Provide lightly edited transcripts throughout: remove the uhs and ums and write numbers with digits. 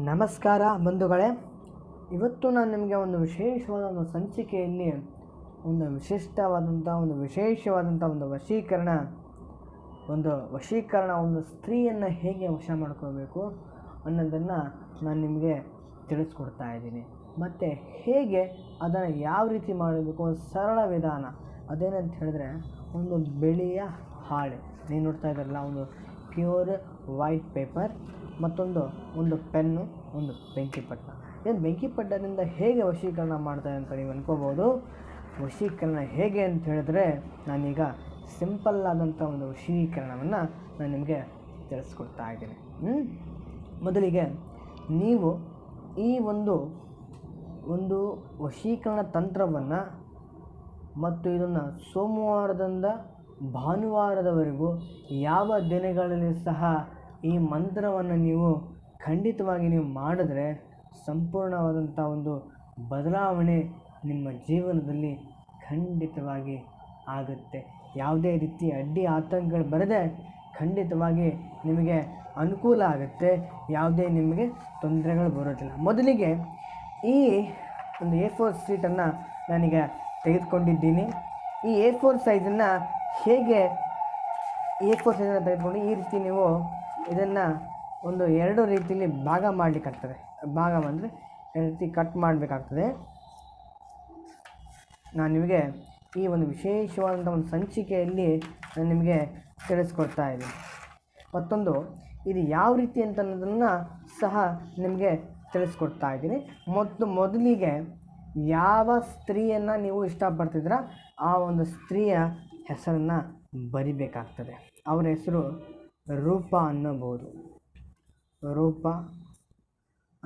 ನಮಸ್ಕಾರ ಬಂಧುಗಳೇ. ಇವತ್ತು ನಾನು ನಿಮಗೆ ಒಂದು ವಿಶೇಷವಾದ ಒಂದು ಸಂಚಿಕೆಯಲ್ಲಿ ಒಂದು ವಿಶೇಷವಾದಂಥ ಒಂದು ವಶೀಕರಣ ಒಂದು ಸ್ತ್ರೀಯನ್ನು ಹೇಗೆ ವಶ ಮಾಡ್ಕೋಬೇಕು ಅನ್ನೋದನ್ನು ನಾನು ನಿಮಗೆ ತಿಳಿಸ್ಕೊಡ್ತಾ ಇದ್ದೀನಿ. ಮತ್ತು ಹೇಗೆ ಅದನ್ನು ಯಾವ ರೀತಿ ಮಾಡಬೇಕು, ಒಂದು ಸರಳ ವಿಧಾನ. ಅದೇನಂತ ಹೇಳಿದ್ರೆ, ಒಂದು ಬಿಳಿಯ ಹಾಳೆ, ನೀವು ನೋಡ್ತಾ ಇದ್ದಾರಲ್ಲ, ಒಂದು ಪ್ಯೂರ್ ವೈಟ್ ಪೇಪರ್, ಒಂದು ಪೆನ್ನು, ಒಂದು ಬೆಂಕಿಪಟ್ಟ. ಏನು ಬೆಂಕಿಪಟ್ಟದಿಂದ ಹೇಗೆ ವಶೀಕರಣ ಮಾಡ್ತಾರೆ ಅಂತ ನೀವು ಅನ್ಕೋಬೋದು. ವಶೀಕರಣ ಹೇಗೆ ಅಂತ ಹೇಳಿದ್ರೆ, ನಾನೀಗ ಸಿಂಪಲ್ ಆದಂಥ ಒಂದು ವಶೀಕರಣವನ್ನು ನಾನು ನಿಮಗೆ ತಿಳಿಸ್ಕೊಡ್ತಾ ಇದ್ದೀನಿ. ಮೊದಲಿಗೆ ನೀವು ಈ ಒಂದು ವಶೀಕರಣ ತಂತ್ರವನ್ನು ಮತ್ತು ಇದನ್ನು ಸೋಮವಾರದಿಂದ ಭಾನುವಾರದವರೆಗೂ ಯಾವ ದಿನಗಳಲ್ಲಿ ಸಹ ಈ ಮಂತ್ರವನ್ನು ನೀವು ಖಂಡಿತವಾಗಿ ನೀವು ಮಾಡಿದ್ರೆ ಸಂಪೂರ್ಣವಾದಂಥ ಒಂದು ಬದಲಾವಣೆ ನಿಮ್ಮ ಜೀವನದಲ್ಲಿ ಖಂಡಿತವಾಗಿ ಆಗುತ್ತೆ. ಯಾವುದೇ ರೀತಿ ಅಡ್ಡಿ ಆತಂಕಗಳು ಬರದೆ ಖಂಡಿತವಾಗಿ ನಿಮಗೆ ಅನುಕೂಲ ಆಗುತ್ತೆ. ಯಾವುದೇ ನಿಮಗೆ ತೊಂದರೆಗಳು ಬರೋದಿಲ್ಲ. ಮೊದಲಿಗೆ ಈ ಒಂದು A4 ಶೀಟನ್ನು ನಾನೀಗ ತೆಗೆದುಕೊಂಡಿದ್ದೀನಿ. ಈ A4 ಸೈಜನ್ನು ಹೇಗೆ A4 ಸೈಜನ್ನು ತೆಗೆದುಕೊಂಡು ಈ ರೀತಿ ನೀವು ಇದನ್ನು ಒಂದು ಎರಡು ರೀತಿಯಲ್ಲಿ ಭಾಗ ಮಾಡಲಿಕ್ಕಾಗ್ತದೆ. ಭಾಗ ಅಂದರೆ ಎರಡು ರೀತಿ ಕಟ್ ಮಾಡಬೇಕಾಗ್ತದೆ. ನಾನು ನಿಮಗೆ ಈ ಒಂದು ವಿಶೇಷವಾದಂಥ ಒಂದು ಸಂಚಿಕೆಯಲ್ಲಿ ನಾನು ನಿಮಗೆ ತಿಳಿಸ್ಕೊಡ್ತಾ ಇದ್ದೀನಿ. ಮತ್ತೊಂದು ಇದು ಯಾವ ರೀತಿ ಅಂತ ಅನ್ನೋದನ್ನು ಸಹ ನಿಮಗೆ ತಿಳಿಸ್ಕೊಡ್ತಾ ಇದ್ದೀನಿ. ಮೊದಲಿಗೆ ಯಾವ ಸ್ತ್ರೀಯನ್ನು ನೀವು ಇಷ್ಟಪಡ್ತಿದ್ರ ಆ ಒಂದು ಸ್ತ್ರೀಯ ಹೆಸರನ್ನು ಬರಿಬೇಕಾಗ್ತದೆ. ಅವರ ಹೆಸರು ರೂಪಾ ಅನ್ನಬಹುದು. ರೂಪಾ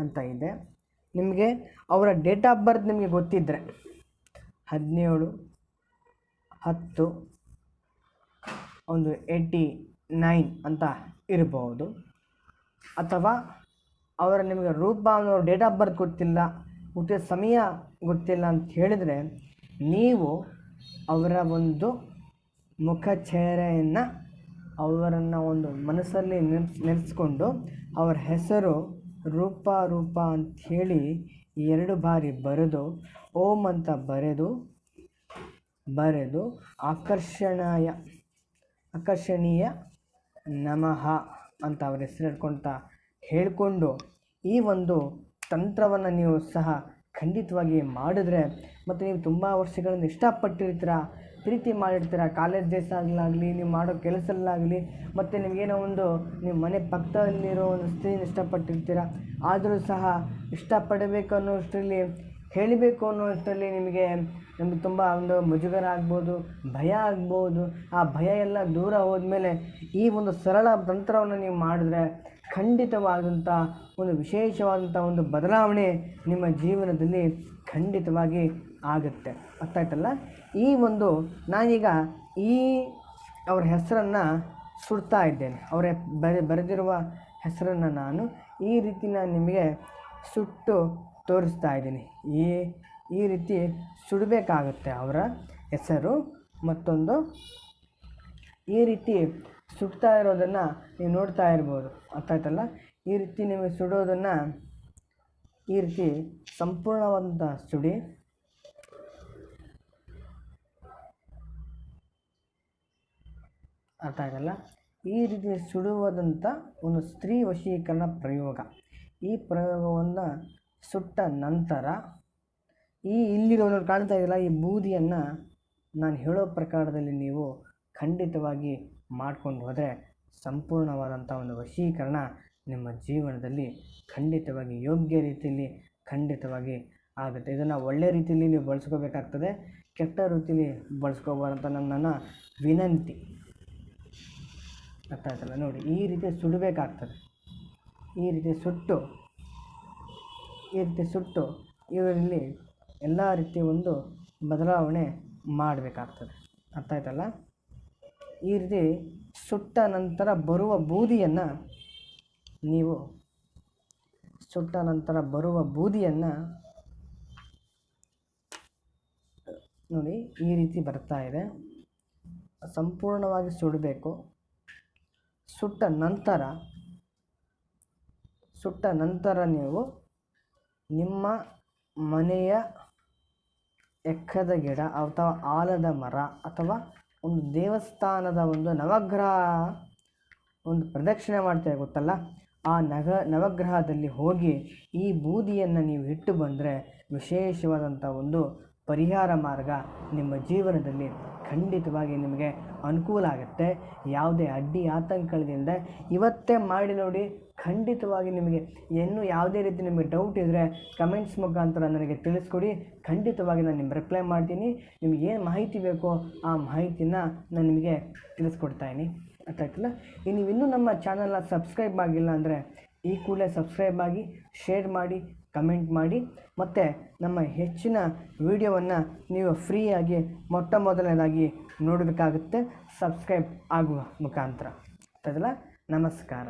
ಅಂತ ಇದೆ. ನಿಮಗೆ ಅವರ ಡೇಟ್ ಆಫ್ ಬರ್ತ್ ನಿಮಗೆ ಗೊತ್ತಿದ್ದರೆ 17/89 ಅಂತ ಇರಬಹುದು. ಅಥವಾ ನಿಮಗೆ ರೂಪಾ ಅನ್ನೋ ಡೇಟ್ ಆಫ್ ಬರ್ತ್ ಗೊತ್ತಿಲ್ಲ, ಹುಟ್ಟಿದ ಸಮಯ ಗೊತ್ತಿಲ್ಲ ಅಂತ ಹೇಳಿದರೆ, ನೀವು ಅವರ ಒಂದು ಮುಖಚೇಹರೆಯನ್ನು ಅವರನ್ನು ಒಂದು ಮನಸ್ಸಲ್ಲಿ ನೆನೆಸ್ಕೊಂಡು ಅವರ ಹೆಸರು ರೂಪಾ ಅಂಥೇಳಿ 2 ಬಾರಿ ಬರೆದು ಓಂ ಅಂತ ಬರೆದು ಆಕರ್ಷಣೀಯ ನಮಃ ಅಂತ ಅವರ ಹೆಸರು ಹೇಳ್ಕೊಂಡು ಈ ಒಂದು ತಂತ್ರವನ್ನು ನೀವು ಸಹ ಖಂಡಿತವಾಗಿ ಮಾಡಿದ್ರೆ, ಮತ್ತು ನೀವು ತುಂಬ ವರ್ಷಗಳಿಂದ ಇಷ್ಟಪಟ್ಟಿರ್ತೀರ, ಪ್ರೀತಿ ಮಾಡಿರ್ತೀರ, ಕಾಲೇಜ್ ಡೇಸಾಗಲಾಗಲಿ, ನೀವು ಮಾಡೋ ಕೆಲಸದಲ್ಲಾಗಲಿ, ಮತ್ತು ನಿಮಗೇನೋ ಒಂದು ನೀವು ಮನೆ ಪಕ್ಕದಲ್ಲಿರೋ ಒಂದು ಸ್ತ್ರೀನ ಇಷ್ಟಪಟ್ಟಿರ್ತೀರ, ಆದರೂ ಸಹ ಇಷ್ಟಪಡಬೇಕು ಅನ್ನೋ ಅಷ್ಟರಲ್ಲಿ, ಹೇಳಬೇಕು ಅನ್ನೋ ಅಷ್ಟರಲ್ಲಿ ನಿಮಗೆ ತುಂಬ ಒಂದು ಮುಜುಗರ ಆಗ್ಬೋದು, ಭಯ ಆಗ್ಬೋದು. ಆ ಭಯ ಎಲ್ಲ ದೂರ ಹೋದ್ಮೇಲೆ ಈ ಒಂದು ಸರಳ ತಂತ್ರವನ್ನು ನೀವು ಮಾಡಿದ್ರೆ ಖಂಡಿತವಾದಂಥ ಒಂದು ವಿಶೇಷವಾದಂಥ ಒಂದು ಬದಲಾವಣೆ ನಿಮ್ಮ ಜೀವನದಲ್ಲಿ ಖಂಡಿತವಾಗಿ ಆಗುತ್ತೆ. ಅರ್ಥ ಆಯ್ತಲ್ಲ? ನಾನೀಗ ಅವರ ಹೆಸರನ್ನು ಸುಡ್ತಾ ಇದ್ದೇನೆ. ಅವರ ಬರೆದಿರುವ ಹೆಸರನ್ನು ನಾನು ಈ ರೀತಿ ನಿಮಗೆ ಸುಟ್ಟು ತೋರಿಸ್ತಾ ಇದ್ದೀನಿ. ಈ ರೀತಿ ಸುಡಬೇಕಾಗುತ್ತೆ ಅವರ ಹೆಸರು. ಮತ್ತೊಂದು ಈ ರೀತಿ ಸುಡ್ತಾ ಇರೋದನ್ನು ನೀವು ನೋಡ್ತಾ ಇರ್ಬೋದು. ಅರ್ಥ ಆಯ್ತಲ್ಲ? ಈ ರೀತಿ ನೀವು ಸುಡೋದನ್ನು ಈ ರೀತಿ ಸಂಪೂರ್ಣವಾದಂಥ ಸುಡಿ. ಅರ್ಥ ಆಯ್ತಲ್ಲ? ಈ ರೀತಿ ಸುಡುವುದಂಥ ಒಂದು ಸ್ತ್ರೀ ವಶೀಕರಣ ಪ್ರಯೋಗ. ಈ ಪ್ರಯೋಗವನ್ನು ಸುಟ್ಟ ನಂತರ ಇಲ್ಲಿರೋದು ಕಾಣ್ತಾ ಇದೆಯಲ್ಲ, ಈ ಬೂದಿಯನ್ನು ನಾನು ಹೇಳೋ ಪ್ರಕಾರದಲ್ಲಿ ನೀವು ಖಂಡಿತವಾಗಿ ಮಾಡ್ಕೊಂಡು ಹೋದರೆ ಸಂಪೂರ್ಣವಾದಂಥ ಒಂದು ವಶೀಕರಣ ನಿಮ್ಮ ಜೀವನದಲ್ಲಿ ಖಂಡಿತವಾಗಿ ಯೋಗ್ಯ ರೀತಿಯಲ್ಲಿ ಖಂಡಿತವಾಗಿ ಆಗುತ್ತೆ. ಇದನ್ನು ಒಳ್ಳೆಯ ರೀತಿಯಲ್ಲಿ ನೀವು ಬಳಸ್ಕೋಬೇಕಾಗ್ತದೆ, ಕೆಟ್ಟ ರೀತಿಯಲ್ಲಿ ಬಳಸ್ಕೋಬಾರಂತ ನನ್ನ ವಿನಂತಿ. ಅರ್ಥ ಆಯ್ತಲ್ಲ? ನೋಡಿ, ಈ ರೀತಿ ಸುಡಬೇಕಾಗ್ತದೆ. ಈ ರೀತಿ ಸುಟ್ಟು ಇವರಲ್ಲಿ ಎಲ್ಲ ರೀತಿಯ ಒಂದು ಬದಲಾವಣೆ ಮಾಡಬೇಕಾಗ್ತದೆ. ಅರ್ಥ ಆಯ್ತಲ್ಲ? ಈ ರೀತಿ ಸುಟ್ಟ ನಂತರ ಬರುವ ಬೂದಿಯನ್ನು ನೋಡಿ, ಈ ರೀತಿ ಬರ್ತಾ ಇದೆ. ಸಂಪೂರ್ಣವಾಗಿ ಸುಡಬೇಕು. ಸುಟ್ಟ ನಂತರ ಸುಟ್ಟ ನಂತರ ನೀವು ನಿಮ್ಮ ಮನೆಯ ಎಕ್ಕದ ಗಿಡ ಅಥವಾ ಆಲದ ಮರ ಅಥವಾ ಒಂದು ದೇವಸ್ಥಾನದ ಒಂದು ನವಗ್ರಹ ಒಂದು ಪ್ರದಕ್ಷಿಣೆ ಮಾಡ್ತೇವೆ ಗೊತ್ತಲ್ಲ, ಆ ನವಗ್ರಹದಲ್ಲಿ ಹೋಗಿ ಈ ಬೂದಿಯನ್ನು ನೀವು ಇಟ್ಟು ಬಂದರೆ ವಿಶೇಷವಾದಂಥ ಒಂದು ಪರಿಹಾರ ಮಾರ್ಗ ನಿಮ್ಮ ಜೀವನದಲ್ಲಿ ಖಂಡಿತವಾಗಿ ನಿಮಗೆ ಅನುಕೂಲ ಆಗುತ್ತೆ. ಯಾವುದೇ ಅಡ್ಡಿ ಆತಂಕಗಳಿಂದ ಇವತ್ತೇ ಮಾಡಿ ನೋಡಿ. ಖಂಡಿತವಾಗಿ ನಿಮಗೆ ಇನ್ನೂ ಯಾವುದೇ ರೀತಿ ನಿಮಗೆ ಡೌಟ್ ಇದ್ದರೆ ಕಮೆಂಟ್ಸ್ ಮುಖಾಂತರ ನನಗೆ ತಿಳಿಸ್ಕೊಡಿ. ಖಂಡಿತವಾಗಿ ನಾನು ನಿಮ್ಗೆ ರಿಪ್ಲೈ ಮಾಡ್ತೀನಿ. ನಿಮ್ಗೆ ಏನು ಮಾಹಿತಿ ಬೇಕೋ ಆ ಮಾಹಿತಿನ ನಾನು ನಿಮಗೆ ತಿಳಿಸ್ಕೊಡ್ತಾಯಿನಿ. ಅರ್ಥ ಆಯ್ತಲ್ಲ? ನೀವು ಇನ್ನೂ ನಮ್ಮ ಚಾನಲ್ನ ಸಬ್ಸ್ಕ್ರೈಬ್ ಆಗಿಲ್ಲ ಅಂದರೆ ಈ ಕೂಡಲೇ ಸಬ್ಸ್ಕ್ರೈಬ್ ಆಗಿ, ಶೇರ್ ಮಾಡಿ, ಕಮೆಂಟ್ ಮಾಡಿ. ಮತ್ತು ನಮ್ಮ ಹೆಚ್ಚಿನ ವಿಡಿಯೋವನ್ನು ನೀವು ಫ್ರೀಯಾಗಿ ಮೊದಲನೇದಾಗಿ ನೋಡಬೇಕಾಗುತ್ತೆ ಸಬ್ಸ್ಕ್ರೈಬ್ ಆಗುವ ಮುಖಾಂತರ. ಆಯ್ತಲ್ಲ? ನಮಸ್ಕಾರ.